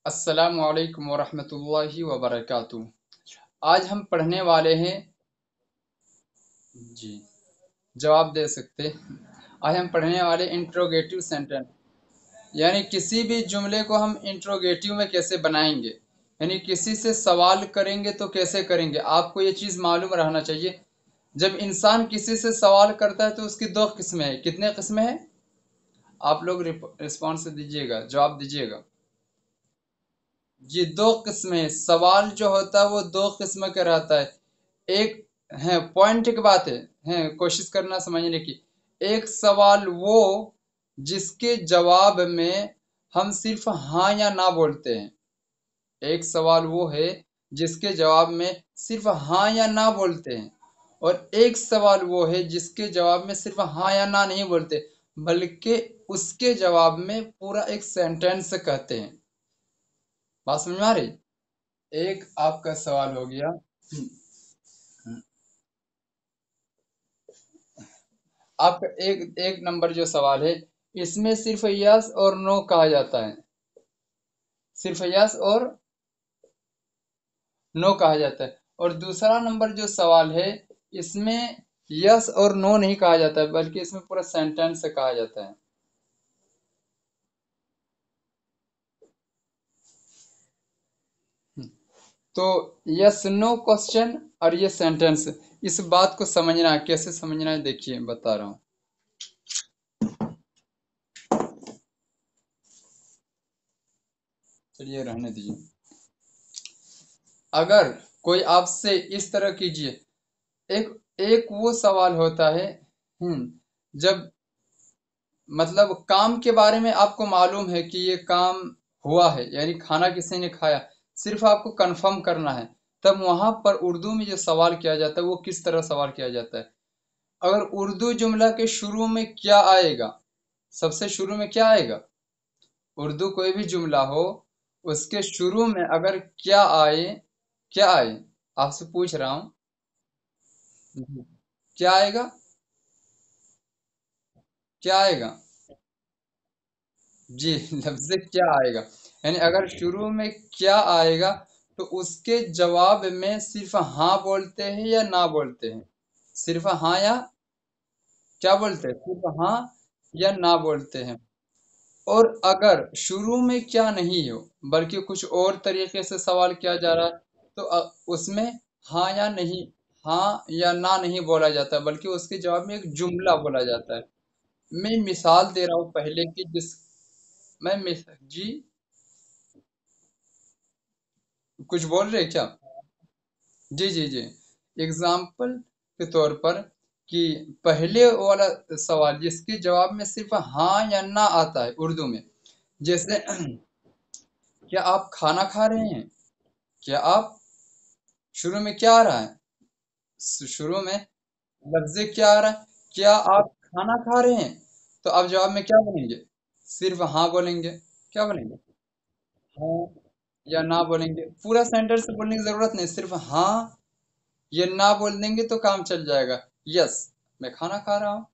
अस्सलामु अलैकुम वरहमतुल्लाहि वबरकातुह। आज हम पढ़ने वाले हैं। जी, जवाब दे सकते। आज हम पढ़ने वाले इंट्रोगेटिव सेंटेंस, यानी किसी भी जुमले को हम इंट्रोगेटिव में कैसे बनाएंगे, यानी किसी से सवाल करेंगे तो कैसे करेंगे। आपको ये चीज़ मालूम रहना चाहिए। जब इंसान किसी से सवाल करता है तो उसकी दो किस्में हैं। कितने किस्में हैं? आप लोग रिस्पॉन्स दीजिएगा, जवाब दीजिएगा। जी, दो किस्में। सवाल जो होता है वो दो किस्म का रहता है। एक है पॉइंट की बात है कोशिश करना समझने की। एक सवाल वो जिसके जवाब में हम सिर्फ हाँ या ना बोलते हैं। एक सवाल वो है जिसके जवाब में सिर्फ हाँ या ना बोलते हैं। और एक सवाल वो है जिसके जवाब में सिर्फ हाँ या ना नहीं बोलते, बल्कि उसके जवाब में पूरा एक सेंटेंस कहते हैं। बात समझ में आ रही? एक आपका सवाल हो गया। आपका एक एक नंबर जो सवाल है, इसमें सिर्फ यस और नो कहा जाता है। सिर्फ यस और नो कहा जाता है। और दूसरा नंबर जो सवाल है, इसमें यस और नो नहीं कहा जाता है, बल्कि इसमें पूरा सेंटेंस कहा जाता है। तो यस नो क्वेश्चन और ये सेंटेंस, इस बात को समझना है। कैसे समझना है देखिए, बता रहा हूँ। चलिए रहने दीजिए। अगर कोई आपसे इस तरह कीजिए, एक एक वो सवाल होता है, जब मतलब काम के बारे में आपको मालूम है कि ये काम हुआ है, यानी खाना किसी ने खाया, सिर्फ आपको कंफर्म करना है। तब वहां पर उर्दू में जो सवाल किया जाता है वो किस तरह सवाल किया जाता है। अगर उर्दू जुमला के शुरू में क्या आएगा, सबसे शुरू में क्या आएगा, उर्दू कोई भी जुमला हो, उसके शुरू में अगर क्या आए, क्या आए, आपसे पूछ रहा हूँ। क्या आएगा? क्या आएगा? जी, लफ्ज़ क्या आएगा। यानी अगर शुरू में क्या आएगा तो उसके जवाब में सिर्फ हाँ बोलते हैं या ना बोलते हैं। सिर्फ हाँ या क्या बोलते हैं, सिर्फ हाँ या ना बोलते हैं। और अगर शुरू में क्या नहीं हो, बल्कि कुछ और तरीके से सवाल किया जा रहा है, तो उसमें हाँ या नहीं, हाँ या ना नहीं बोला जाता, बल्कि उसके जवाब में एक जुमला बोला जाता है। मैं मिसाल दे रहा हूँ पहले की, जिस मैं जी, कुछ बोल रहे क्या? जी जी जी। एग्जाम्पल के तौर पर, कि पहले वाला सवाल जिसके जवाब में सिर्फ हाँ या ना आता है उर्दू में, जैसे क्या आप खाना खा रहे हैं? क्या आप, शुरू में क्या आ रहा है, शुरू में लफ्ज क्या आ रहा है, क्या आप खाना खा रहे हैं? तो आप जवाब में क्या बोलेंगे? सिर्फ हाँ बोलेंगे। क्या बोलेंगे? हाँ या ना बोलेंगे। पूरा सेंटेंस बोलने की जरूरत नहीं, सिर्फ हाँ ये ना बोल देंगे तो काम चल जाएगा। यस, मैं खाना खा रहा हूँ।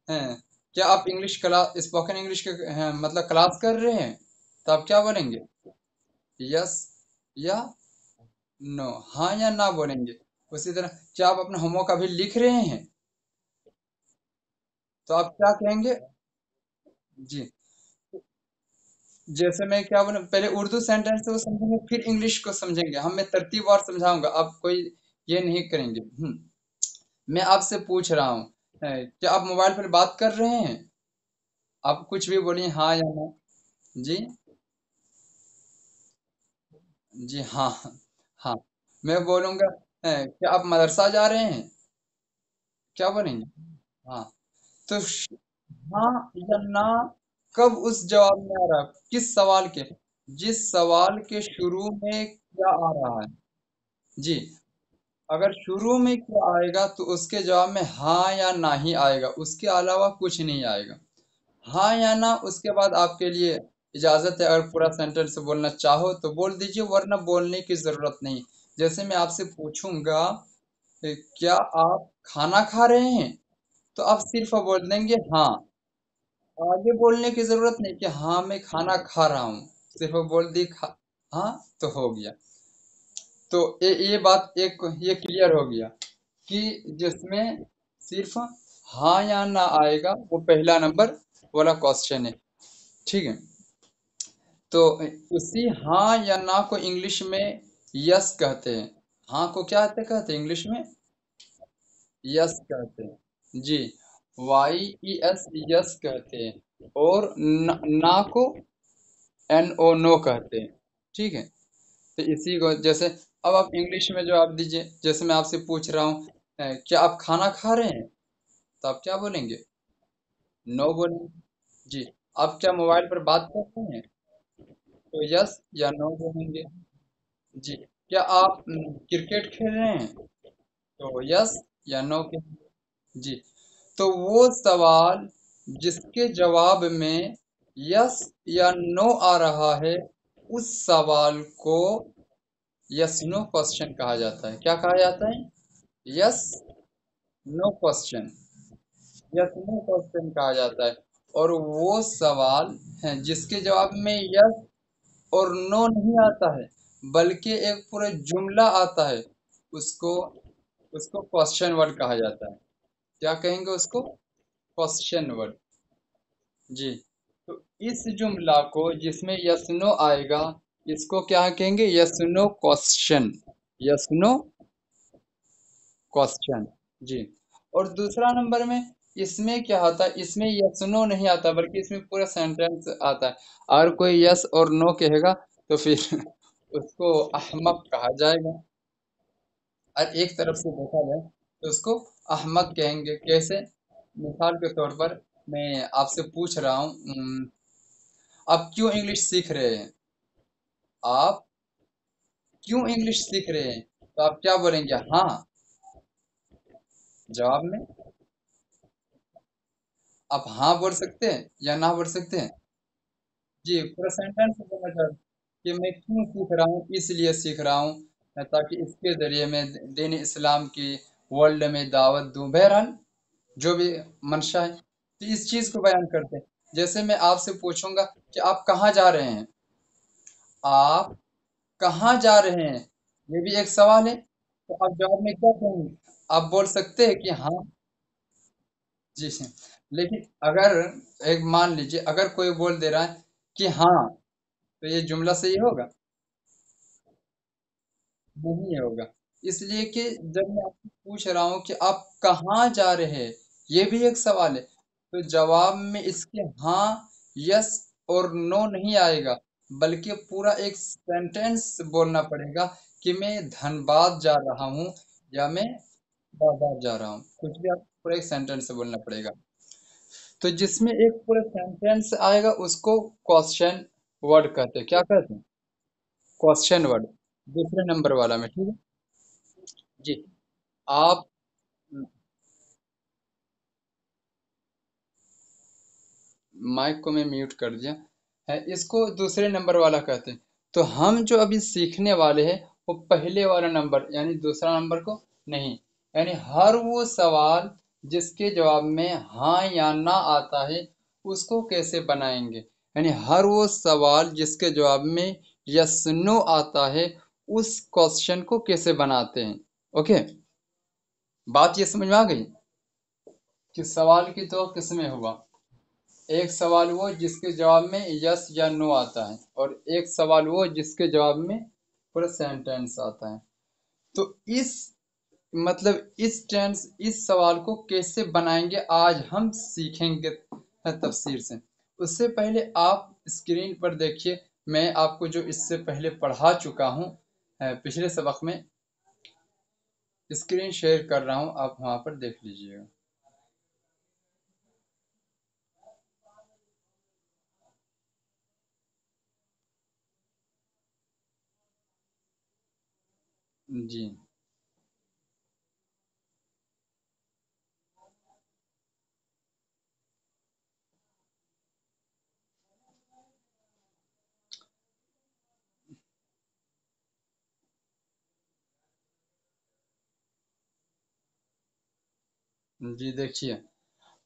हैं, क्या आप इंग्लिश क्लास, स्पोकन इंग्लिश के हैं, मतलब क्लास कर रहे हैं? तो आप क्या बोलेंगे? यस या नो, हाँ या ना बोलेंगे। उसी तरह क्या आप अपना होमवर्क अभी लिख रहे हैं? तो आप क्या कहेंगे? जी, जैसे मैं क्या बोलूं, पहले उर्दू सेंटेंस को समझेंगे फिर इंग्लिश को समझेंगे। हम, मैं तरतीबवार समझाऊंगा, आप कोई ये नहीं करेंगे। मैं आपसे पूछ रहा हूँ, क्या आप मोबाइल पर बात कर रहे हैं? आप कुछ भी बोलिए, हाँ या ना। जी जी, हाँ हाँ। मैं बोलूंगा, क्या आप मदरसा जा रहे हैं? क्या बोलेंगे? हाँ। तो हाँ या ना कब उस जवाब में आ रहा है, किस सवाल के, जिस सवाल के शुरू में क्या आ रहा है। जी, अगर शुरू में क्या आएगा तो उसके जवाब में हाँ या ना ही आएगा, उसके अलावा कुछ नहीं आएगा। हाँ या ना, उसके बाद आपके लिए इजाजत है। अगर पूरा सेंटेंस बोलना चाहो तो बोल दीजिए, वरना बोलने की जरूरत नहीं। जैसे मैं आपसे पूछूंगा, क्या आप खाना खा रहे हैं? तो आप सिर्फ बोल देंगे हाँ। आगे बोलने की जरूरत नहीं कि हाँ मैं खाना खा रहा हूँ, सिर्फ बोल दी खा। हाँ तो हो गया। तो ये बात एक ये क्लियर हो गया कि जिसमें सिर्फ हाँ या ना आएगा वो पहला नंबर वाला क्वेश्चन है। ठीक है। तो उसी हाँ या ना को इंग्लिश में यस कहते हैं। हाँ को क्या कहते हैं इंग्लिश में? यस कहते हैं जी। वाई ई एस, यस कहते हैं। और ना को एन ओ नो कहते हैं। ठीक है। तो इसी को जैसे अब आप इंग्लिश में जवाब दीजिए। जैसे मैं आपसे पूछ रहा हूँ क्या आप खाना खा रहे हैं? तो आप क्या बोलेंगे? नो बोलेंगे जी। आप क्या मोबाइल पर बात कर रहे हैं? तो यस या नो बोलेंगे जी। क्या आप क्रिकेट खेल रहे हैं? तो यस या नो कहेंगे जी। तो वो सवाल जिसके जवाब में यस या नो आ रहा है, उस सवाल को यस नो क्वेश्चन कहा जाता है। क्या कहा जाता है? Yes no question. Yes no question कहा जाता है। और वो सवाल है जिसके जवाब में यस और नो नहीं आता है, बल्कि एक पूरा जुमला आता है, उसको उसको क्वेश्चन वर्ड कहा जाता है। क्या कहेंगे उसको? क्वेश्चन वर्ड जी। तो इस जुमला को जिसमें यस नो आएगा, इसको क्या कहेंगे? Yes no question. Yes no question जी। और दूसरा नंबर में इसमें क्या आता है? इसमें यस नो नहीं आता, बल्कि इसमें पूरा सेंटेंस आता है। अगर कोई यस और नो कहेगा तो फिर उसको अहमक कहा जाएगा। और एक तरफ से देखा जाए तो उसको अहमक कहेंगे। कैसे? मिसाल के तौर पर मैं आपसे पूछ रहा हूँ, आप क्यों इंग्लिश सीख रहे हैं? आप क्यों इंग्लिश सीख रहे हैं? तो आप क्या बोलेंगे? हाँ। जवाब में आप हाँ बोल सकते हैं या ना बोल सकते हैं जी। पूरा सेंटेंस बोलना चाहते कि मैं क्यों सीख रहा हूँ, इसलिए सीख रहा हूँ ताकि इसके जरिए मैं दीन इस्लाम की वर्ल्ड में दावत दूं। बहरहाल जो भी मंशा है, तो इस चीज को बयान करते हैं। जैसे मैं आपसे पूछूंगा कि आप कहाँ जा रहे हैं? आप कहाँ जा रहे हैं? ये भी एक सवाल है। तो आप जवाब में क्या कहेंगे? आप बोल सकते हैं कि हाँ जी से। लेकिन अगर एक मान लीजिए अगर कोई बोल दे रहा है कि हाँ, तो ये जुमला सही होगा? नहीं होगा। इसलिए कि जब मैं आपसे पूछ रहा हूँ कि आप कहाँ जा रहे हैं, ये भी एक सवाल है। तो जवाब में इसके हाँ, यस और नो नहीं आएगा, बल्कि पूरा एक सेंटेंस बोलना पड़ेगा कि मैं धनबाद जा रहा हूँ या मैं बाजार जा रहा हूँ। कुछ भी आप पूरा एक सेंटेंस बोलना पड़ेगा। तो जिसमें एक पूरा सेंटेंस आएगा उसको क्वेश्चन वर्ड कहते हैं। क्या कहते हैं? Question word. दूसरे नंबर वाला में, ठीक है जी। आप माइक को मैं म्यूट कर दिया है। इसको दूसरे नंबर वाला कहते हैं। तो हम जो अभी सीखने वाले हैं वो पहले वाला नंबर यानी दूसरा नंबर को नहीं। यानी हर वो सवाल जिसके जवाब में हाँ या ना आता है, उसको कैसे बनाएंगे। यानी हर वो सवाल जिसके जवाब में यस नो आता है, उस क्वेश्चन को कैसे बनाते हैं। ओके। बात ये समझ में आ गई कि सवाल की दो किस्में हुआ। एक सवाल वो जिसके जवाब में यस या नो आता है, और एक सवाल वो जिसके जवाब में पूरा सेंटेंस आता है। तो इस मतलब इस सवाल को कैसे बनाएंगे आज हम सीखेंगे तफसीर से। उससे पहले आप स्क्रीन पर देखिए, मैं आपको जो इससे पहले पढ़ा चुका हूँ पिछले सबक में, स्क्रीन शेयर कर रहा हूँ, आप वहाँ पर देख लीजिएगा। जी जी देखिए।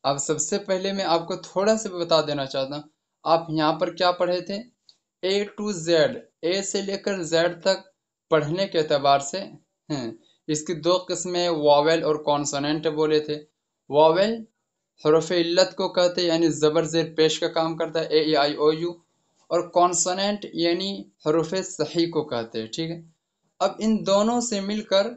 अब सबसे पहले मैं आपको थोड़ा सा बता देना चाहता हूँ। आप यहाँ पर क्या पढ़े थे? A to Z ए से लेकर जेड तक पढ़ने के एतबार से हैं। इसकी दो किस्में वावेल और कॉन्सोनेंट बोले थे। वावेल हरूफ इल्लत को कहते हैं, यानी जबर जेर पेश का काम करता है, ए ई आई ओ यू। और कॉन्सोनेंट यानी हरूफ सही को कहते हैं, ठीक है। अब इन दोनों से मिलकर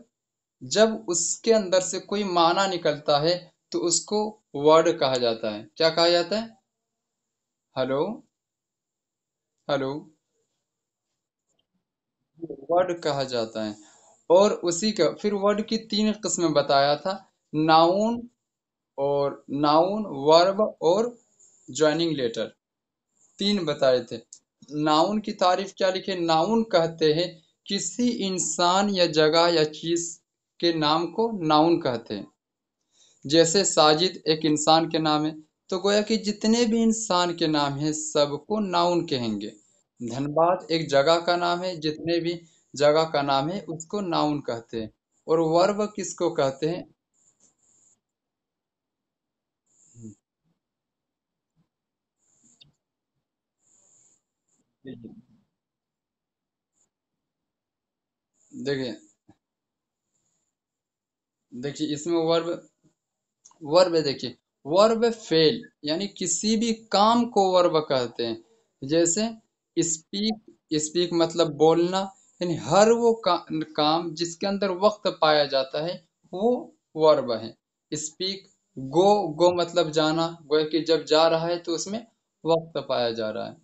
जब उसके अंदर से कोई माना निकलता है तो उसको वर्ड कहा जाता है। क्या कहा जाता है? Hello, hello. वर्ड कहा जाता है। और उसी का फिर वर्ड की तीन किस्में बताया था। नाउन, और नाउन, वर्ब और ज्वाइनिंग लेटर, तीन बताए थे। नाउन की तारीफ क्या लिखे? नाउन कहते हैं किसी इंसान या जगह या चीज के नाम को नाउन कहते हैं। जैसे साजिद एक इंसान के नाम है, तो गोया कि जितने भी इंसान के नाम हैं सबको नाउन कहेंगे। धनबाद एक जगह का नाम है, जितने भी जगह का नाम है उसको नाउन कहते हैं। और वर्ब किसको कहते हैं? देखिए, देखिए इसमें वर्ब, वर्ब देखिए, वर्ब फेल यानी किसी भी काम को वर्ब कहते हैं। जैसे स्पीक, स्पीक मतलब बोलना, यानी हर वो काम जिसके अंदर वक्त पाया जाता है वो वर्ब है। स्पीक, गो, गो मतलब जाना, गोया कि जब जा रहा है तो उसमें वक्त पाया जा रहा है।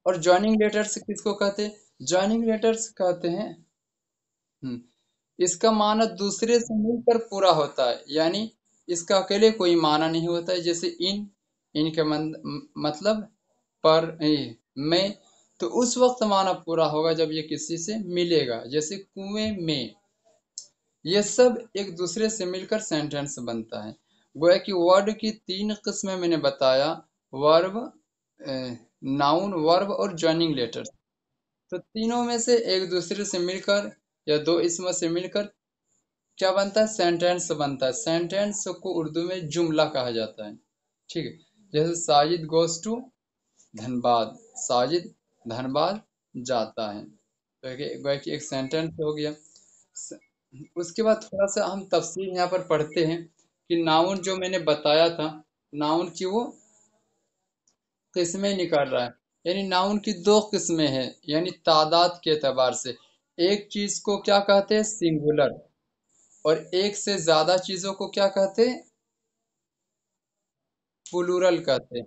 और ज्वाइनिंग लेटर्स किसको कहते हैं? ज्वाइनिंग लेटर्स कहते हैं, इसका माना दूसरे से मिलकर पूरा होता है, यानी इसका अकेले कोई माना नहीं होता है। जैसे इन, इनके मतलब पर, में, तो उस वक्त माना पूरा होगा जब ये किसी से मिलेगा। जैसे कुएं में, ये सब एक दूसरे से मिलकर सेंटेंस बनता है। गोया कि वर्ड की तीन किस्में मैंने बताया। वर्ब, नाउन, वर्ब और ज्वाइनिंग लेटर्स। तो तीनों में से एक दूसरे से मिलकर या दो इसमें से मिलकर क्या बनता है? सेंटेंस बनता है। सेंटेंस को उर्दू में जुमला कहा जाता है, ठीक है। जैसे साजिद गोस टू धनबाद, साजिद धनबाद जाता है, तो एक सेंटेंस हो गया। स- उसके बाद थोड़ा सा हम तफसील यहाँ पर पढ़ते हैं कि नाउन जो मैंने बताया था, नाउन की वो किस्में निकाल रहा है। यानी नाउन की दो किस्में हैं, यानी तादाद के एतबार से। एक चीज को क्या कहते हैं? सिंगुलर। और एक से ज्यादा चीजों को क्या कहते हैं? प्लूरल कहते हैं।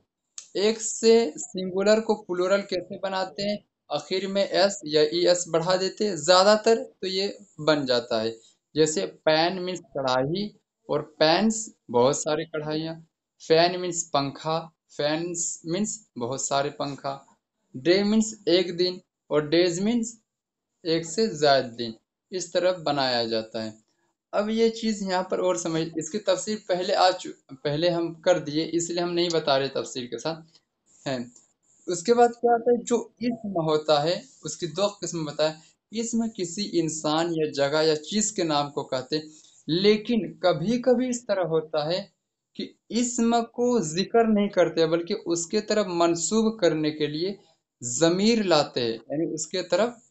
एक से सिंगुलर को प्लूरल कैसे बनाते हैं? आखिर में एस या ई एस बढ़ा देते हैं, ज्यादातर तो ये बन जाता है। जैसे पैन मीन्स कढ़ाई, और पैन्स बहुत सारी कढ़ाइयाँ। फैन मीन्स पंखा, फैन्स मीन्स बहुत सारे पंखा। डे मीन्स एक दिन, और डेज मीन्स एक से ज्यादा दिन। इस तरह बनाया जाता है। अब ये चीज यहाँ पर और समझ, इसकी तफसीर पहले पहले हम कर दिए, इसलिए हम नहीं बता रहे तफसीर के साथ है। उसके बाद क्या आता है? जो इसम होता है उसकी दो किस्म बताए। इसम किसी इंसान या जगह या चीज के नाम को कहते हैं, लेकिन कभी कभी इस तरह होता है कि इसम को जिक्र नहीं करते बल्कि उसके तरफ मंसूब करने के लिए जमीर लाते हैं, यानी उसके तरफ,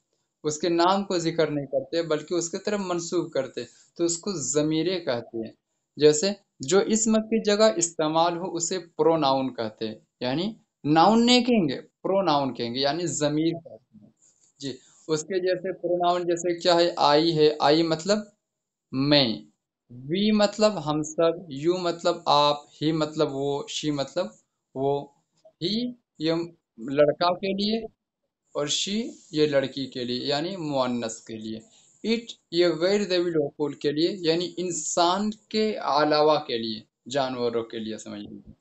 उसके नाम को जिक्र नहीं करते बल्कि उसके तरफ मंसूब करते, तो उसको जमीरे कहते हैं। जैसे जो इसम की जगह इस्तेमाल हो उसे प्रोनाउन कहते हैं, यानी नाउन नहीं कहेंगे, प्रोनाउन कहेंगे, यानी जमीर कहते हैं जी। उसके जैसे प्रोनाउन जैसे क्या है? आई है, आई मतलब मैं, वी मतलब हम सब, यू मतलब आप, ही मतलब वो, शी मतलब वो। ही ये लड़का के लिए, और शी ये लड़की के लिए यानी मुअन्नस के लिए। इट ये गैर ज़वील उक़ूल के लिए, यानी इंसान के अलावा के लिए, जानवरों के लिए समझ लीजिए,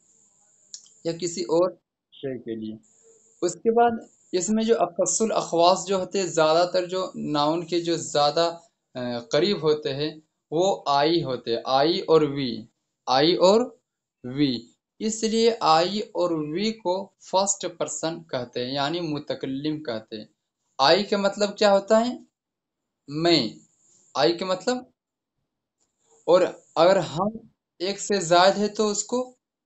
या किसी और शय के लिए। उसके बाद इसमें जो अकस्सुल अखवास जो होते हैं, ज़्यादातर जो नाउन के जो ज़्यादा करीब होते हैं वो आई होते हैं, आई और वी, आई और वी। इसलिए आई और वी को फर्स्ट पर्सन कहते हैं, यानी मुतकल्लिम कहते हैं। आई के मतलब क्या होता है? मैं, आई के मतलब। और अगर हम एक से ज्यादा है तो उसको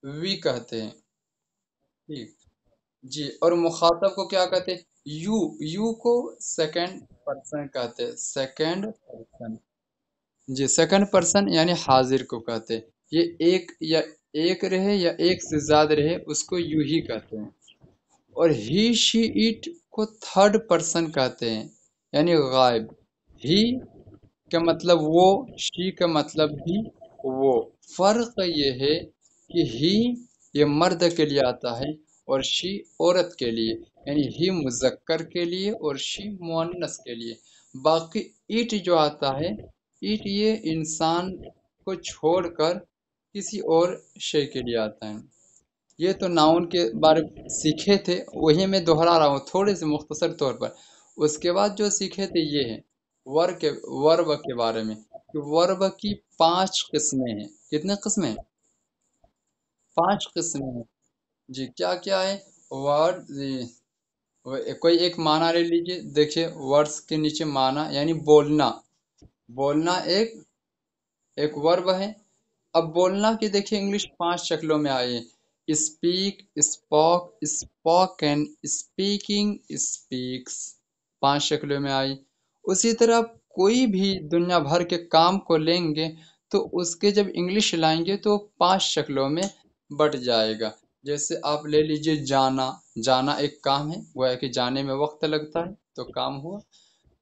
वी कहते हैं, ठीक। जी, और मुखातब को क्या कहते हैं? यू। यू को सेकंड पर्सन कहते हैं, सेकंड पर्सन। जी, सेकंड पर्सन यानी हाजिर को कहते हैं। ये एक या एक रहे या एक से ज्यादा रहे उसको यू ही कहते हैं। और ही शी इट को थर्ड पर्सन कहते हैं, यानी गायब। ही का मतलब वो, शी का मतलब भी वो। फर्क ये है कि ही ये मर्द के लिए आता है और शी औरत के लिए, यानी ही मुजक्कर के लिए और शी मुअन्नस के लिए। बाकी इट जो आता है, इट ये इंसान को छोड़कर किसी और शय के लिए आता है। ये तो नाउन के बारे में सीखे थे, वही मैं दोहरा रहा हूँ थोड़े से मुख्तसर तौर पर। उसके बाद जो सीखे थे ये है वर्ब के बारे में, कि वर्ब की 5 किस्में हैं। कितने किस्में हैं? 5 किस्में हैं। जी, क्या क्या है? वर्ड कोई एक माना ले लीजिए, देखिए वर्ड्स के नीचे माना यानी बोलना। बोलना एक एक वर्ब है। अब बोलना की देखिए इंग्लिश 5 शक्लों में आई है। Speak, spoke, spoken, speaking, speaks. 5 शक्लों में आई। उसी तरह कोई भी दुनिया भर के काम को लेंगे तो उसके जब इंग्लिश लाएंगे तो 5 शक्लों में बट जाएगा। जैसे आप ले लीजिए जाना। जाना एक काम है, वो है कि जाने में वक्त लगता है तो काम हुआ।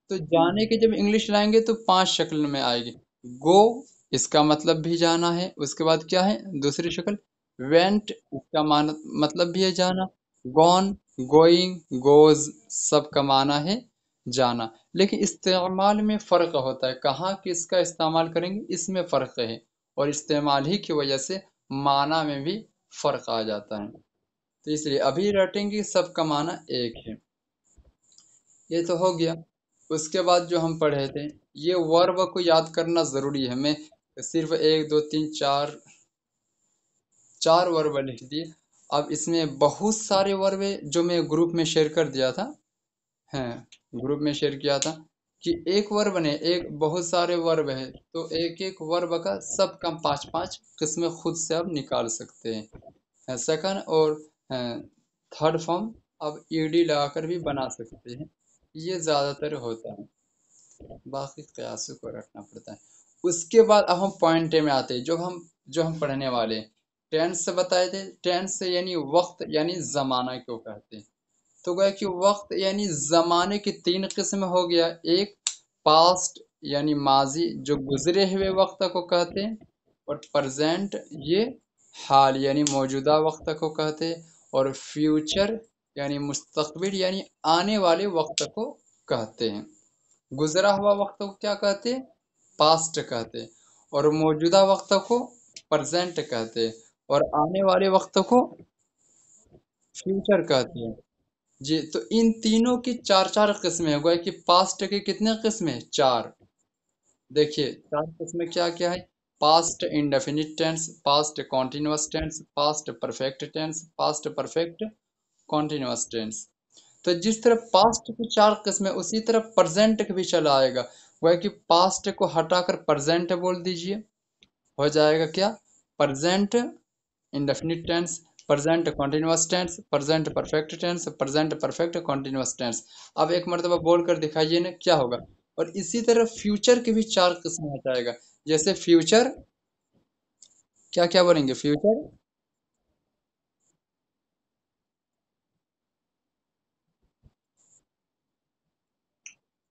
तो जाने के जब इंग्लिश लाएंगे तो 5 शक्ल में आएगी। गो, इसका मतलब भी जाना है। उसके बाद क्या है दूसरी शक्ल? वेंट, इसका मतलब भी है जाना। गॉन, गोइंग, गोज, सब का माना है जाना। लेकिन इस्तेमाल में फर्क होता है, कहाँ किसका इस्तेमाल करेंगे इसमें फर्क है। और इस्तेमाल ही की वजह से माना में भी फर्क आ जाता है। तो इसलिए अभी रटेंगे सबका माना एक है। ये तो हो गया। उसके बाद जो हम पढ़े थे, ये वर्ब को याद करना जरूरी है। मैं सिर्फ एक दो तीन चार चार वर्ब लिख दिए। अब इसमें बहुत सारे वर्ब है जो मैं ग्रुप में शेयर कर दिया था। हैं, ग्रुप में शेयर किया था कि एक वर्ब ने एक बहुत सारे वर्ब है तो एक एक वर्ब का सब का 5 5 किस्में खुद से आप निकाल सकते हैं। सेकंड और थर्ड फॉर्म अब ईडी लगाकर भी बना सकते हैं। ये ज्यादातर होता है, बाकी कयासों को रखना पड़ता है। उसके बाद अब हम पॉइंट में आते हैं, जो हम पढ़ने वाले हैं। टेंस से बताए थे, टेंस से यानी वक्त यानी जमाना को कहते हैं। तो गया कि वक्त यानी जमाने की 3 किस्म हो गया। एक पास्ट यानी माजी, जो गुजरे हुए वक्त को कहते हैं। और प्रेजेंट ये हाल यानी मौजूदा वक्त को कहते हैं। और फ्यूचर यानी मुस्तकबिल यानी आने वाले वक्त को कहते हैं। गुजरा हुआ वक्त को क्या कहते हैं? पास्ट कहते हैं। और मौजूदा वक्त को प्रेजेंट कहते हैं। और आने वाले वक्त को फ्यूचर कहते हैं। जी, तो इन तीनों की चार चार किस्में हो गए कि पास्ट के कितने किस्में? चार। देखिए 4 किस्में क्या क्या है? Past indefinite tense, past continuous tense, past perfect tense, past perfect continuous tense. तो जिस तरह पास्ट की 4 किस्में उसी तरह प्रेजेंट की भी चला आएगा। वह कि पास्ट को हटाकर प्रेजेंट बोल दीजिए, हो जाएगा क्या? Present indefinite tense, present continuous tense, present perfect tense, present perfect continuous tense. अब एक मरतबा बोल कर दिखाइए ना क्या होगा। और इसी तरह फ्यूचर के भी 4 किस्म हो जाएगा। जैसे फ्यूचर, क्या क्या बोलेंगे फ्यूचर?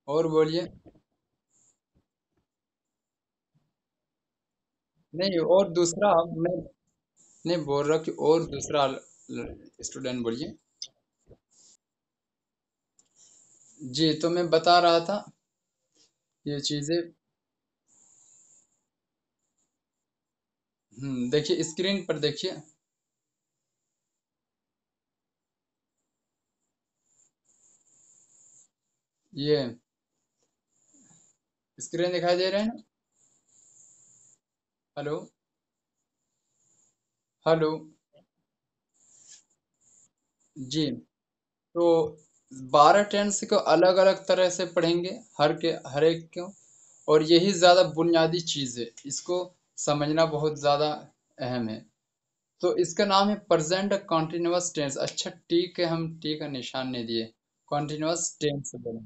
और बोलिए। नहीं, और दूसरा मैं नहीं बोल रहा कि और दूसरा स्टूडेंट बोलिए। जी, तो मैं बता रहा था ये चीजें। देखिए स्क्रीन पर देखिए। ये स्क्रीन दिखाई दे रहे हैं ना? हेलो? हेलो? जी, तो 12 टेंस को अलग अलग तरह से पढ़ेंगे, हर एक को। और यही ज़्यादा बुनियादी चीज़ है, इसको समझना बहुत ज़्यादा अहम है। तो इसका नाम है प्रेजेंट कॉन्टिन्यूअस टेंस। अच्छा ठीक है, हम टी का निशान नहीं दिए, कॉन्टिन्यूअस टेंस बोले।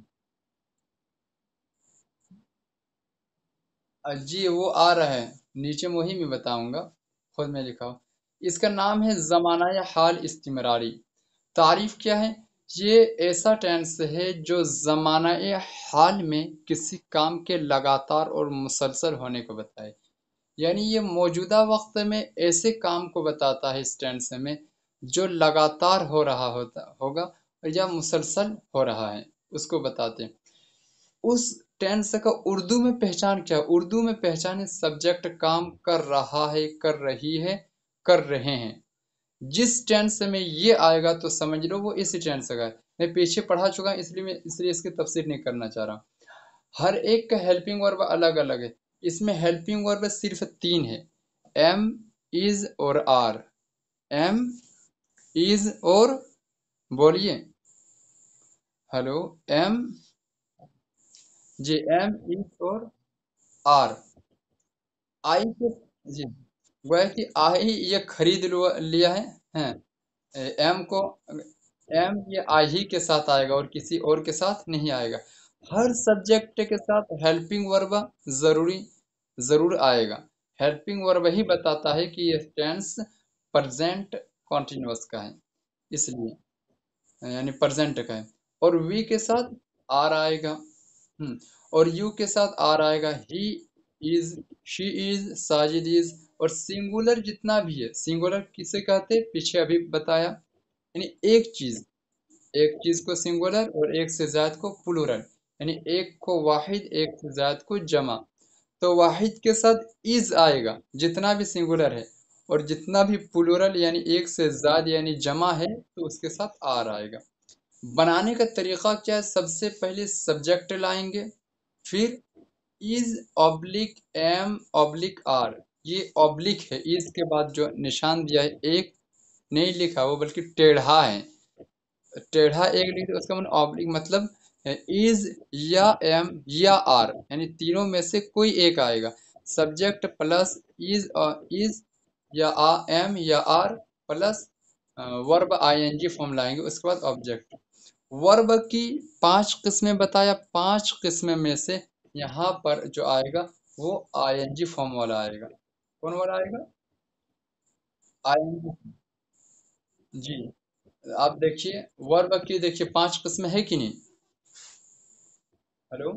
जी वो आ रहा है नीचे, में वही मैं बताऊंगा, खुद में लिखा हूं। इसका नाम है जमाना या हाल इस्तिमरारी। तारीफ क्या है? ये ऐसा टेंस है जो जमाना या हाल में किसी काम के लगातार और मुसलसल होने को बताए। यानी ये मौजूदा वक्त में ऐसे काम को बताता है इस टेंस में जो लगातार हो रहा होता होगा या मुसलसल हो रहा है, उसको बताते हैं। उस टेंस का उर्दू में पहचान क्या है? उर्दू में पहचान है सब्जेक्ट काम कर रहा है, कर रही है, कर रहे हैं। जिस टेंस में ये आएगा तो समझ लो वो इसी टेंस का है। मैं पीछे पढ़ा चुका हूँ, इसलिए इसकी तफसीर नहीं करना चाह रहा। हर एक का हेल्पिंग वर्ब अलग अलग है। इसमें हेल्पिंग वर्ब सिर्फ तीन है, एम, इज और आर। एम, इज और, बोलिए, हेलो, एम, जी, एम, इज और आर। आई के, जी, वह कि आई ये खरीद लिया है, हैं। एम को, एम ये आई ही के साथ आएगा और किसी और के साथ नहीं आएगा। हर सब्जेक्ट के साथ हेल्पिंग वर्ब जरूरी जरूर आएगा। हेल्पिंग वर्ब ही बताता है कि ये टेंस प्रेजेंट कॉन्टिन्यूअस का है, इसलिए यानी प्रेजेंट का है। और वी के साथ आर आएगा। और यू के साथ आर आएगा। He is, she is, Sajid is. और सिंगुलर जितना भी है, सिंगुलर किसे कहते हैं पीछे अभी बताया, यानी एक चीज को सिंगुलर और एक से ज्यादा को प्लूरल, यानी एक को वाहिद एक से ज्यादा को जमा। तो वाहिद के साथ इज आएगा जितना भी सिंगुलर है, और जितना भी प्लूरल यानी एक से ज्यादा यानी जमा है तो उसके साथ आर आएगा। बनाने का तरीका क्या है? सबसे पहले सब्जेक्ट लाएंगे, फिर is oblique am oblique are. ये ऑब्लिक है, इज के बाद जो निशान दिया है एक नहीं लिखा वो बल्कि टेढ़ा है, टेढ़ा एक लिख दो, उसका मतलब ऑब्लिक मतलब इज या एम या आर, यानी तीनों में से कोई एक आएगा। सब्जेक्ट प्लस इज, और इज या एम या are plus verb ING form लाएंगे, उसके बाद ऑब्जेक्ट। वर्ब की पांच किस्में बताया, पांच किस्में में से यहाँ पर जो आएगा वो आईएनजी फॉर्म वाला आएगा। कौन वाला आएगा? आईएनजी। जी, आप देखिए वर्ब की, देखिए पांच किस्में है कि नहीं? हेलो,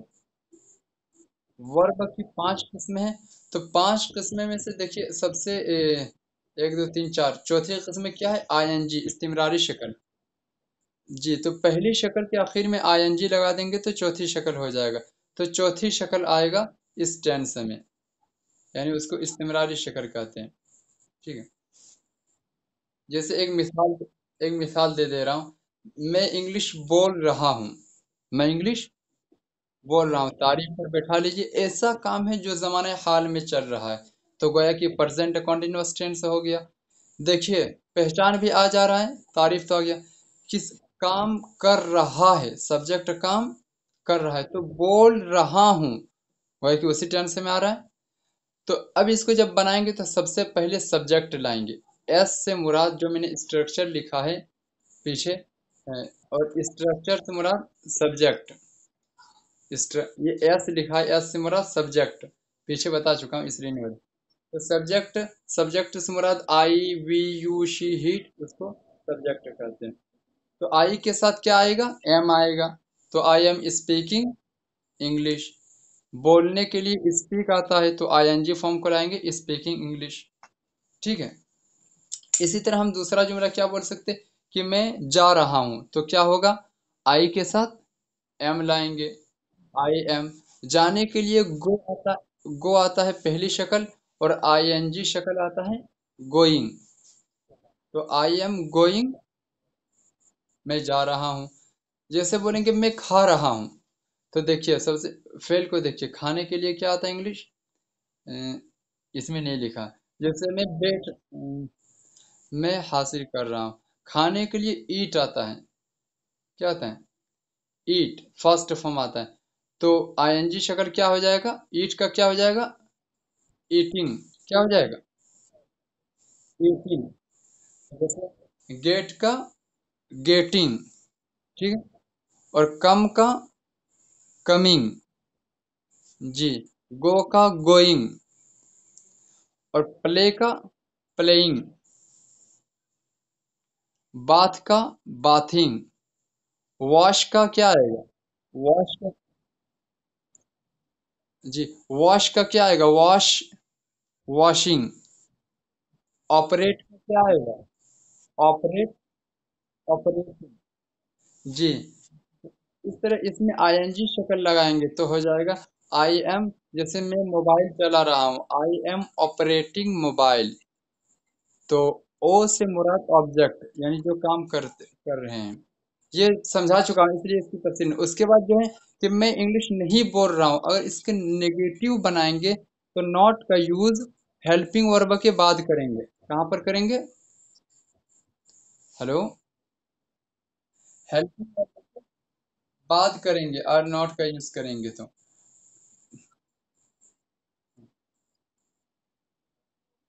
वर्ब की पांच किस्में हैं। तो पांच किस्में में से देखिए सबसे एक दो तीन चार, चौथी किस्म क्या है? आईएनजी, इस्तिमरारी शक्ल। जी, तो पहली शक्ल के आखिर में आईएनजी लगा देंगे तो चौथी शक्ल हो जाएगा। तो चौथी शक्ल आएगा इस टेंस में, यानी उसको इस्तिमरारी शक्ल कहते हैं। ठीक है, जैसे एक मिसाल दे दे रहा हूँ। मैं इंग्लिश बोल रहा हूँ, मैं इंग्लिश बोल रहा हूँ, तारीफ पर बैठा लीजिए, ऐसा काम है जो जमाने हाल में चल रहा है। तो गोया कि प्रेजेंट कॉन्टिन्यूअस टेंस हो गया। देखिए पहचान भी आ जा रहा है, तारीफ तो आ गया। किस काम कर रहा है, सब्जेक्ट काम कर रहा है, तो बोल रहा हूँ गोया कि उसी टेंस में आ रहा है। तो अब इसको जब बनाएंगे तो सबसे पहले सब्जेक्ट लाएंगे। एस से मुराद जो मैंने स्ट्रक्चर लिखा है पीछे, और स्ट्रक्चर से मुराद सब्जेक्ट। ये एस लिखा है, एस से मुराद सब्जेक्ट, पीछे बता चुका हूँ इसलिए नहीं हो रहा। तो सब्जेक्ट, सब्जेक्ट से मुराद आई, वी, यू, शी, हिट, उसको सब्जेक्ट कहते हैं। तो आई के साथ क्या आएगा? एम आएगा। तो आई एम स्पीकिंग इंग्लिश। बोलने के लिए स्पीक आता है तो आईएनजी फॉर्म को लाएंगे, स्पीकिंग इंग्लिश। ठीक है, इसी तरह हम दूसरा जुमला क्या बोल सकते हैं कि मैं जा रहा हूं, तो क्या होगा? आई के साथ एम लाएंगे, आई एम। जाने के लिए गो आता है पहली शक्ल, और आईएनजी शक्ल आता है गोइंग। तो आई एम गोइंग, मैं जा रहा हूँ। जैसे बोलेंगे मैं खा रहा हूँ, तो देखिए सबसे फेल को देखिए, खाने के लिए क्या आता है इंग्लिश? अ, इसमें नहीं लिखा। जैसे मैं हासिल कर रहा हूँ, खाने के लिए ईट आता है। क्या आता है? ईट फर्स्ट फॉर्म आता है। तो आईएनजी शक्ल क्या हो जाएगा? ईट का क्या हो जाएगा? ईटिंग। क्या हो जाएगा? ईटिंग। जैसे गेट का गेटिंग, ठीक है, और कम का कमिंग, जी, गो का गोइंग, और प्ले का प्लेइंग, बाथ का बाथिंग, वॉश का क्या आएगा, वॉश का, जी, वॉश का क्या आएगा, वॉश, वॉशिंग, ऑपरेट का क्या आएगा, ऑपरेट, ऑपरेटिंग, जी। इस तरह इसमें आईएनजी शक्ल लगाएंगे तो हो जाएगा आई एम, जैसे मैं मोबाइल चला रहा हूँ, आई एम ऑपरेटिंग मोबाइल, तो ओ से मुराद ऑब्जेक्ट, यानी जो काम कर रहे हैं, ये समझा चुका हूँ, इसलिए इसकी तफसील नहीं। उसके बाद जो है कि मैं इंग्लिश नहीं बोल रहा हूँ, अगर इसके नेगेटिव बनाएंगे तो नॉट का यूज हेल्पिंग वर्ब के बाद करेंगे, कहाँ पर करेंगे, हेलो, हेल्पिंग वर्ब के बाद करेंगे और नॉट का यूज करेंगे तो,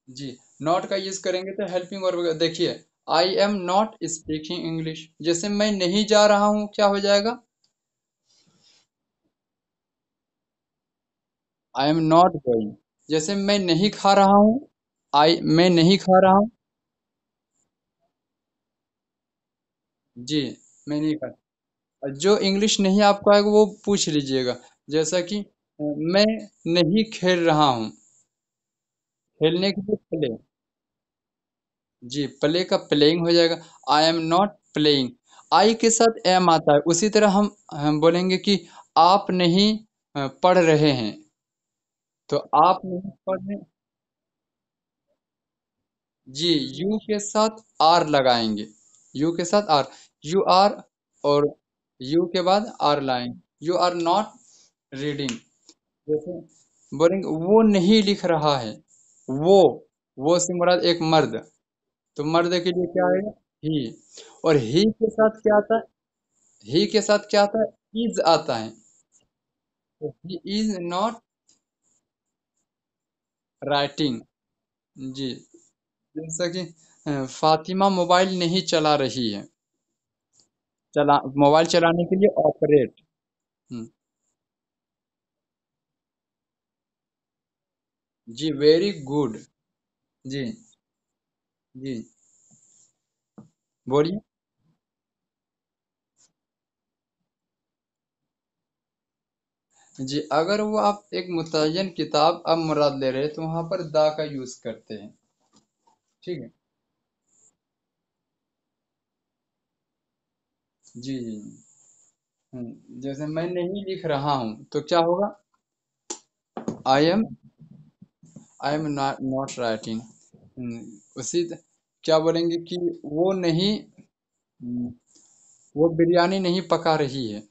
जी, नॉट का यूज करेंगे तो हेल्पिंग वर्ब, देखिए आई एम नॉट स्पीकिंग इंग्लिश, जैसे मैं नहीं जा रहा हूँ क्या हो जाएगा, आई एम नॉट गोइंग, जैसे मैं नहीं खा रहा हूँ, आई, मैं नहीं खा रहा हूँ, जी, मैं नहीं खा, और जो इंग्लिश नहीं आपको आएगा वो पूछ लीजिएगा, जैसा कि मैं नहीं खेल रहा हूँ, खेलने के लिए प्ले, जी, प्ले का प्लेइंग हो जाएगा, आई एम नॉट प्लेइंग, आई के साथ एम आता है, उसी तरह हम बोलेंगे कि आप नहीं पढ़ रहे हैं, तो आप नहीं पढ़ रहे, जी, यू के साथ आर लगाएंगे, यू के साथ आर, यू आर, और यू के बाद आर लाएंगे, यू आर नॉट रीडिंग, जैसे बोलेंगे वो नहीं लिख रहा है, वो वो से मुराद एक मर्द, तो मर्द के लिए क्या आएगा, ही, और ही के साथ क्या आता है, ही के साथ क्या आता है, इज आता है, तो ही इज नॉट राइटिंग, जी, जैसा कि फातिमा मोबाइल नहीं चला रही है, चला, मोबाइल चलाने के लिए ऑपरेट, हम्म, जी, वेरी गुड, जी, जी, बोलिए, जी, अगर वो आप एक मुतय्यन किताब अब मुराद ले रहे हैं तो वहां पर दा का यूज करते हैं, ठीक है, जी, जी, जैसे मैं नहीं लिख रहा हूँ तो क्या होगा, I am, I am not not writing, उसी क्या बोलेंगे कि वो नहीं, हम्म, वो बिरयानी नहीं पका रही है,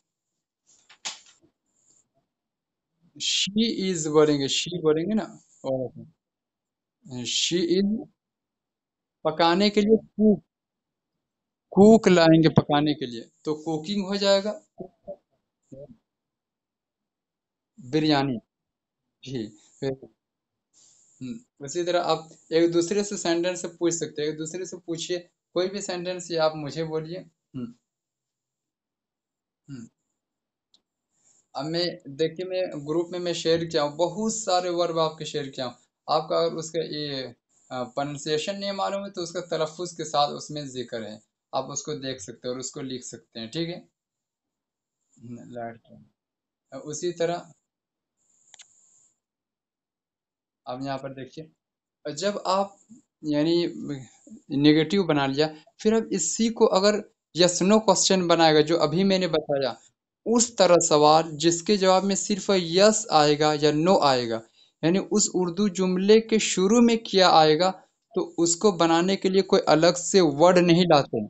शी इज बोलेंगे, शी बोलेंगे ना, और शी इज पकाने के लिए कुक, कुक लाएंगे पकाने के लिए तो कुकिंग हो जाएगा, बिरयानी, जी, फिर, उसी तरह आप एक दूसरे से सेंटेंस से पूछ सकते हैं, एक दूसरे से पूछिए कोई भी सेंटेंस या आप मुझे बोलिए, हम्म। अब मैं, देखिए मैं ग्रुप में मैं शेयर किया हूँ बहुत सारे वर्ब आपके शेयर किया हूँ, आपका अगर उसका ये प्रोनाउंसिएशन नहीं मालूम है तो उसका तलफ़ुज़ के साथ उसमें जिक्र है, आप उसको देख सकते हैं और उसको लिख सकते हैं, ठीक है, लाइट, उसी तरह अब यहाँ पर देखिए, और जब आप, यानी नेगेटिव बना लिया, फिर अब इसी को अगर यस नो क्वेश्चन बनाएगा जो अभी मैंने बताया, उस तरह सवाल जिसके जवाब में सिर्फ यस आएगा या नो आएगा, यानी उस उर्दू जुमले के शुरू में क्या आएगा, तो उसको बनाने के लिए कोई अलग से वर्ड नहीं लाते हैं,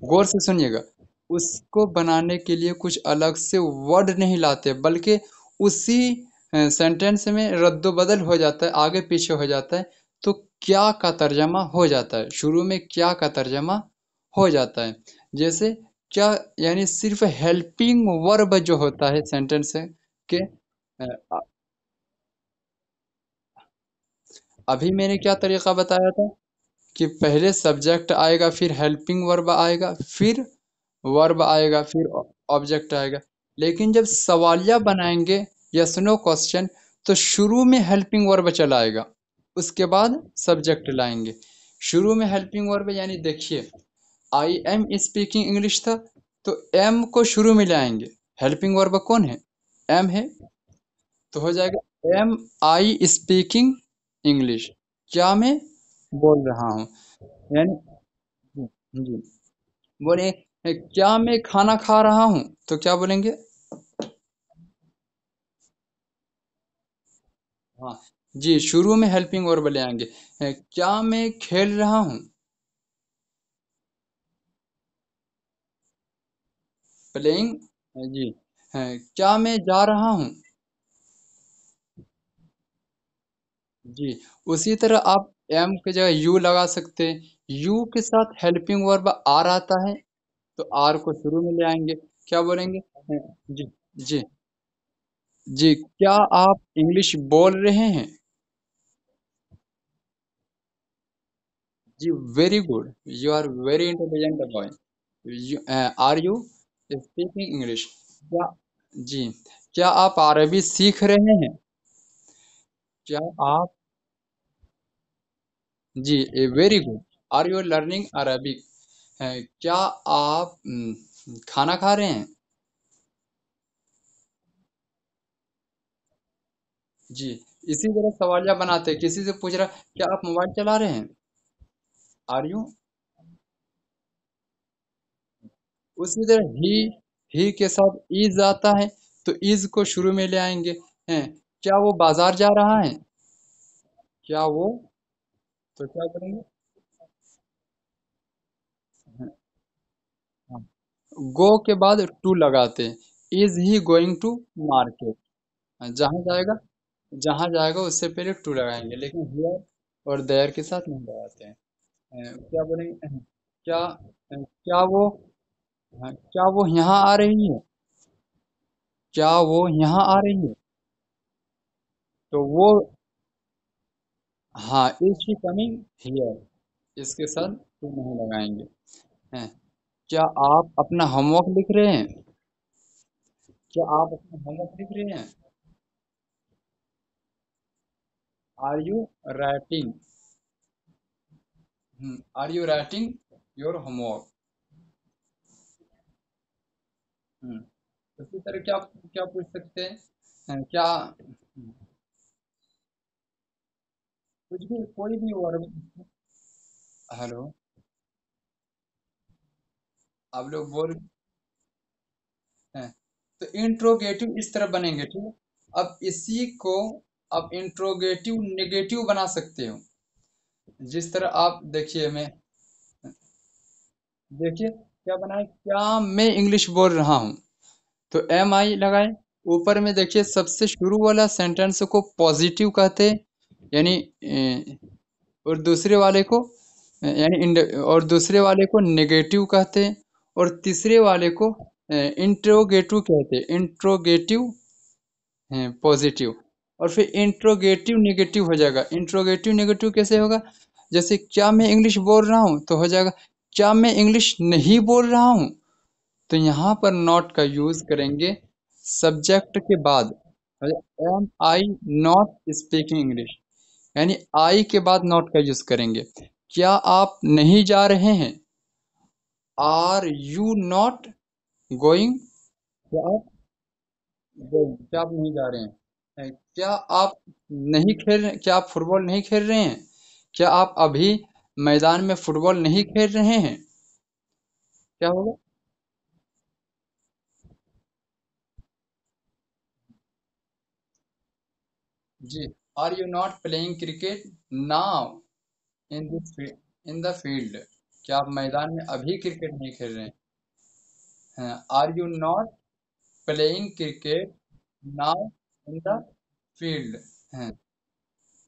गौर से सुनिएगा, उसको बनाने के लिए कुछ अलग से वर्ड नहीं लाते, बल्कि उसी सेंटेंस में रद्द बदल हो जाता है, आगे पीछे हो जाता है, तो क्या का तर्जमा हो जाता है, शुरू में क्या का तर्जमा हो जाता है, जैसे क्या, यानी सिर्फ हेल्पिंग वर्ब जो होता है सेंटेंस के, अ, अभी मैंने क्या तरीका बताया था कि पहले सब्जेक्ट आएगा, फिर हेल्पिंग वर्ब आएगा, फिर वर्ब आएगा, फिर ऑब्जेक्ट आएगा। लेकिन जब सवालिया बनाएंगे यस नो क्वेश्चन, तो शुरू में हेल्पिंग वर्ब चला आएगा, उसके बाद सब्जेक्ट लाएंगे। शुरू में हेल्पिंग वर्ब यानी देखिए, आई एम स्पीकिंग इंग्लिश था, तो एम को शुरू में लाएंगे। हेल्पिंग वर्ब कौन है? एम है। तो हो जाएगा एम आई स्पीकिंग इंग्लिश, क्या मैं बोल रहा हूँ। यानी जी जी। बोले क्या मैं खाना खा रहा हूँ, तो क्या बोलेंगे? हाँ जी, शुरू में हेल्पिंग वर्ब ले आएंगे। क्या मैं खेल रहा हूँ? प्लेइंग। जी। क्या मैं जा रहा हूँ? जी। उसी तरह आप एम की जगह यू लगा सकते हैं। यू के साथ हेल्पिंग वर्ब आर आता है, तो आर को शुरू में ले आएंगे। क्या बोलेंगे? जी जी जी। क्या आप इंग्लिश बोल रहे हैं? जी, very good. You are very intelligent boy. Are you speaking English? क्या जी, क्या आप अरबी सीख रहे हैं? क्या आप जी, very good. Are you learning Arabic? क्या आप खाना खा रहे हैं? जी। इसी तरह सवालिया बनाते हैं, किसी से पूछ रहा क्या आप मोबाइल चला रहे हैं? Are you. उसी तरह ही के साथ इज आता है, तो इज को शुरू में ले आएंगे। हैं, क्या वो बाजार जा रहा है? क्या वो, तो क्या करेंगे? गो के बाद टू लगाते हैं। Is he going to market? जहां जाएगा, जहां जाएगा उससे पहले टू लगाएंगे, लेकिन हियर और देयर के साथ नहीं लगाते हैं। क्या बोलेंगे? क्या वो, क्या वो यहाँ आ रही है? क्या वो यहाँ आ रही है? तो वो, हाँ, इज शी कमिंग हियर, इसके साथ टू नहीं लगाएंगे। हैं, क्या आप अपना होमवर्क लिख रहे हैं? क्या आप अपना होमवर्क लिख रहे हैं? Are you writing? Are you writing your homework? इसी तरह क्या क्या पूछ सकते हैं? क्या कुछ भी, कोई भी वर्ब। हेलो, आप लोग बोल हैं, तो इंट्रोगेटिव इस तरह बनेंगे, ठीक है। अब इसी को आप इंट्रोगेटिव नेगेटिव बना सकते हो। जिस तरह आप देखिए, मैं देखिए क्या बनाए, क्या मैं इंग्लिश बोल रहा हूँ, तो एम आई लगाए। ऊपर में देखिए, सबसे शुरू वाला सेंटेंस को पॉजिटिव कहते हैं, यानी और दूसरे वाले को और दूसरे वाले को नेगेटिव कहते हैं, और तीसरे वाले को इंट्रोगेटिव कहते हैं। इंट्रोगेटिव पॉजिटिव, और फिर इंट्रोगेटिव नेगेटिव हो जाएगा। इंट्रोगेटिव नेगेटिव कैसे होगा? जैसे क्या मैं इंग्लिश बोल रहा हूँ, तो हो जाएगा क्या मैं इंग्लिश नहीं बोल रहा हूँ। तो यहाँ पर नॉट का यूज करेंगे सब्जेक्ट के बाद। Am I not speaking English, यानी आई के बाद नॉट का यूज करेंगे। क्या आप नहीं जा रहे हैं? Are you not going? क्या आप गोइंग, क्या आप नहीं जा रहे हैं? क्या आप नहीं खेल रहे, क्या आप फुटबॉल नहीं खेल रहे हैं? क्या आप अभी मैदान में फुटबॉल नहीं खेल रहे हैं? क्या होगा? जी। Are you not playing cricket now in this in the field? क्या आप मैदान में अभी क्रिकेट नहीं खेल रहे हैं? Are you not playing cricket now in the field? हैं,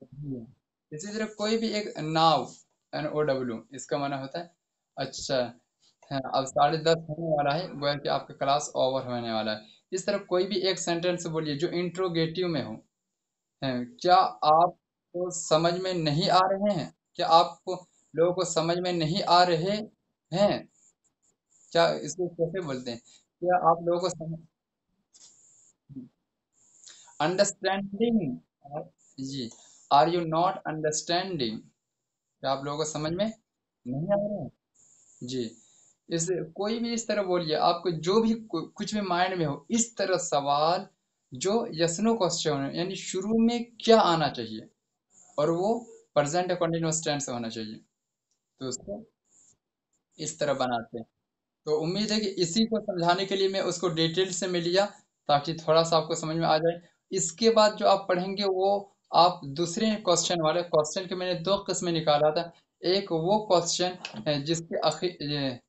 जी। इसी तरह कोई भी एक नाउ, NOW, इसका माना होता है अच्छा है। अब 10:30 होने वाला है, गोया कि आपका क्लास ओवर होने वाला है। इस तरह कोई भी एक सेंटेंस बोलिए जो इंट्रोगेटिव में हो। हैं, क्या आपको समझ में नहीं आ रहे हैं? क्या आपको लोगों को समझ में नहीं आ रहे हैं? क्या इसको कैसे बोलते हैं? क्या आप लोगों को समझ अंडरस्टैंडिंग? जी, आर यू नॉट अंडरस्टैंडिंग? क्या आप लोगों को समझ में नहीं आ रहा है? जी, इस कोई भी इस तरह बोलिए, आपको जो भी कुछ भी माइंड में हो इस तरह सवाल जो यस नो क्वेश्चन है, यानी शुरू में क्या आना चाहिए और वो प्रेजेंट कंटिन्यूअस टेंस होना चाहिए, तो उसको इस तरह बनाते हैं। तो उम्मीद है कि इसी को समझाने के लिए मैं उसको डिटेल से में लिया, ताकि थोड़ा सा आपको समझ में आ जाए। इसके बाद जो आप पढ़ेंगे वो आप दूसरे क्वेश्चन वाले क्वेश्चन के मैंने दो किस्में निकाला था। एक वो क्वेश्चन जिसके आखिर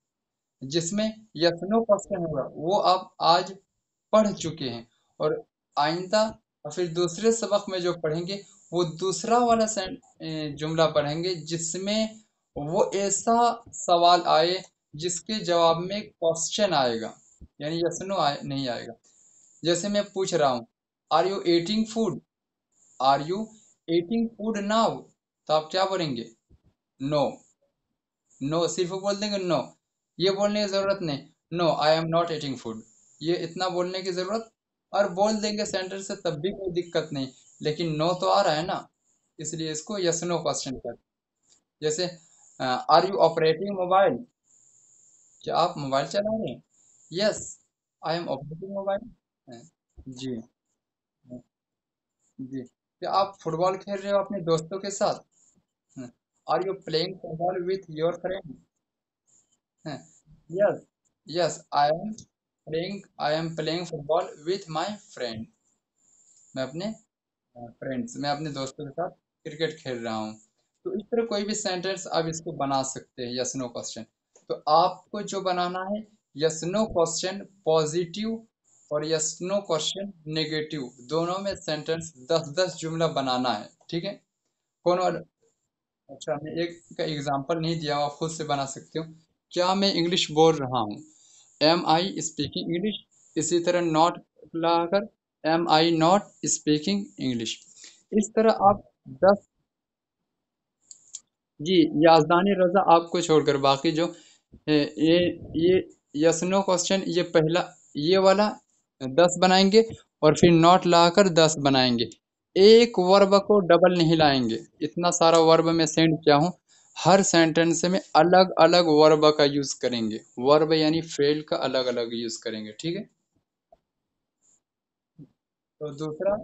जिसमें यस नो क्वेश्चन होगा वो आप आज पढ़ चुके हैं, और आइंदा और फिर दूसरे सबक में जो पढ़ेंगे वो दूसरा वाला जुमला पढ़ेंगे जिसमें वो ऐसा सवाल आए जिसके जवाब में क्वेश्चन आएगा, यानी यस नो नहीं आएगा। जैसे मैं पूछ रहा हूँ, are you eating food? Are you eating food now? तो आप क्या बोलेंगे? नो। नो सिर्फ बोल देंगे नो, ये बोलने की जरूरत नहीं no I am not eating food, ये इतना बोलने की जरूरत, और बोल देंगे सेंटेंस से तब भी कोई दिक्कत नहीं, लेकिन नो तो आ रहा है ना, इसलिए इसको यस नो क्वेश्चन कर। जैसे आर यू ऑपरेटिंग मोबाइल? क्या आप मोबाइल चला रहे हैं? Yes I am operating mobile. जी। जी, क्या आप फुटबॉल खेल रहे हो अपने दोस्तों के साथ? Are you playing football with your friend? Yes, yes I am playing football with my friend. मैं अपने फ्रेंड्स, मैं अपने दोस्तों के साथ क्रिकेट खेल रहा हूँ। तो इस तरह कोई भी सेंटेंस आप इसको बना सकते हैं यस नो क्वेश्चन। तो आपको जो बनाना है, यस नो क्वेश्चन पॉजिटिव और यस नो क्वेश्चन नेगेटिव, दोनों में सेंटेंस 10-10 जुमला बनाना है, ठीक है? कौन और अच्छा, मैं एक का एग्जांपल नहीं दिया हूँ, आप खुद से बना सकते हो। क्या मैं इंग्लिश बोल रहा हूँ? Am I speaking English? इसी तरह नॉट लाकर am I not speaking English? इस तरह आप 10। जी, याजदानी रजा आपको छोड़कर बाकी जो ये यस नो क्वेश्चन, ये पहला, ये वाला 10 बनाएंगे, और फिर नॉट लाकर 10 बनाएंगे। एक वर्ब को डबल नहीं लाएंगे, इतना सारा वर्ब मैं सेंड किया हूँ। हर सेंटेंस में अलग अलग वर्ब का यूज करेंगे, वर्ब यानी फेल का अलग अलग यूज करेंगे, ठीक है? तो दूसरा,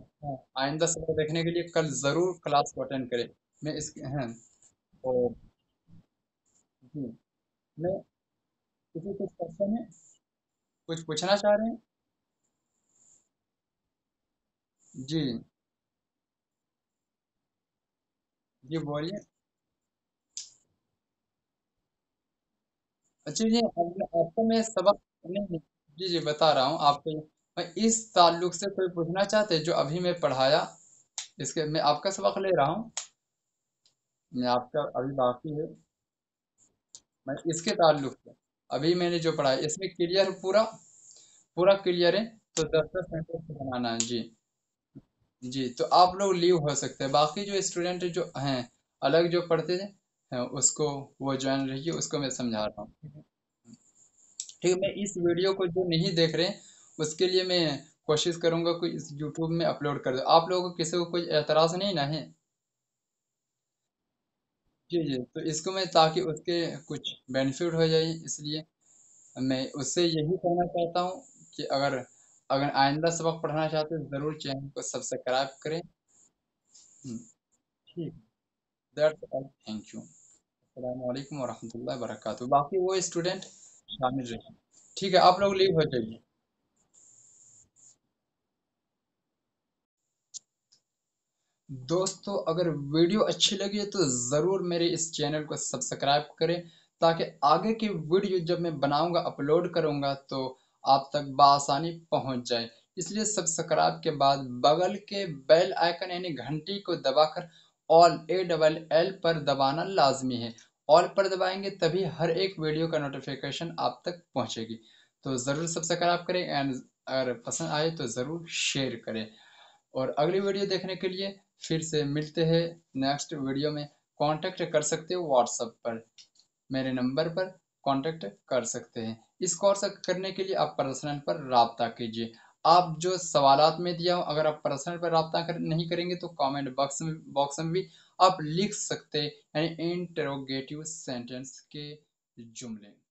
आइंदा सबक देखने के लिए कल जरूर क्लास को अटेंड करें। मैं इसके हैं और जी, मैं किसी कुछ क्वेश्चन है, कुछ पूछना चाह रहे हैं? जी, जी बोलिए। अच्छा जी, आपको मैं सबक नहीं, जी जी बता रहा हूँ आपको। मैं इस ताल्लुक से कोई पूछना चाहते हैं जो अभी मैं पढ़ाया, इसके मैं आपका सबक ले रहा हूँ, मैं आपका अभी बाकी है। मैं इसके ताल्लुक से अभी मैंने जो पढ़ाया इसमें क्लियर पूरा, पूरा क्लियर है। तो 10-10 सेंटेंस बनाना है जी। जी, तो आप लोग लीव हो सकते हैं, बाकी जो स्टूडेंट जो हैं अलग जो पढ़ते थे उसको वो ज्वाइन रहिए, उसको मैं समझा रहा हूँ, ठीक है? ठीक है, मैं इस वीडियो को जो नहीं देख रहे हैं उसके लिए मैं कोशिश करूंगा कोई इस यूट्यूब में अपलोड कर दो, आप लोगों को किसी को कोई एतराज नहीं ना है? जी जी, तो इसको मैं ताकि उसके कुछ बेनिफिट हो जाए, इसलिए मैं उससे यही कहना चाहता हूँ कि अगर अगर आइंदा सबक पढ़ना चाहते हैं ज़रूर चैनल को सब्सक्राइब करें। हम्म, ठीक, दैट्स ऑल, थैंक यू। अस्सलाम वालेकुम वरहमतुल्लाहि वबरकातुहू, बाकी वो स्टूडेंट शामिल रहे। ठीक है, आप लोग लीव हो जाइए। दोस्तों, अगर वीडियो अच्छी लगी है तो ज़रूर मेरे इस चैनल को सब्सक्राइब करें, ताकि आगे की वीडियो जब मैं बनाऊंगा अपलोड करूंगा तो आप तक बआसानी पहुंच जाए। इसलिए सब्सक्राइब के बाद बगल के बेल आइकन यानी घंटी को दबाकर ऑल ALL पर दबाना लाजमी है। ऑल पर दबाएंगे तभी हर एक वीडियो का नोटिफिकेशन आप तक पहुंचेगी। तो ज़रूर सब्सक्राइब करें एंड अगर पसंद आए तो ज़रूर शेयर करें। और अगली वीडियो देखने के लिए फिर से मिलते हैं नेक्स्ट वीडियो में। कांटेक्ट कर सकते हो व्हाट्सएप पर, मेरे नंबर पर कांटेक्ट कर सकते हैं। इस कोर्स करने के लिए आप पर्सनल पर राब्ता कीजिए। आप जो सवालात में दिया हो, अगर आप पर्सनल पर राब्ता नहीं करेंगे तो कमेंट बॉक्स में भी आप लिख सकते हैं, यानी इंटरोगेटिव सेंटेंस के जुमले।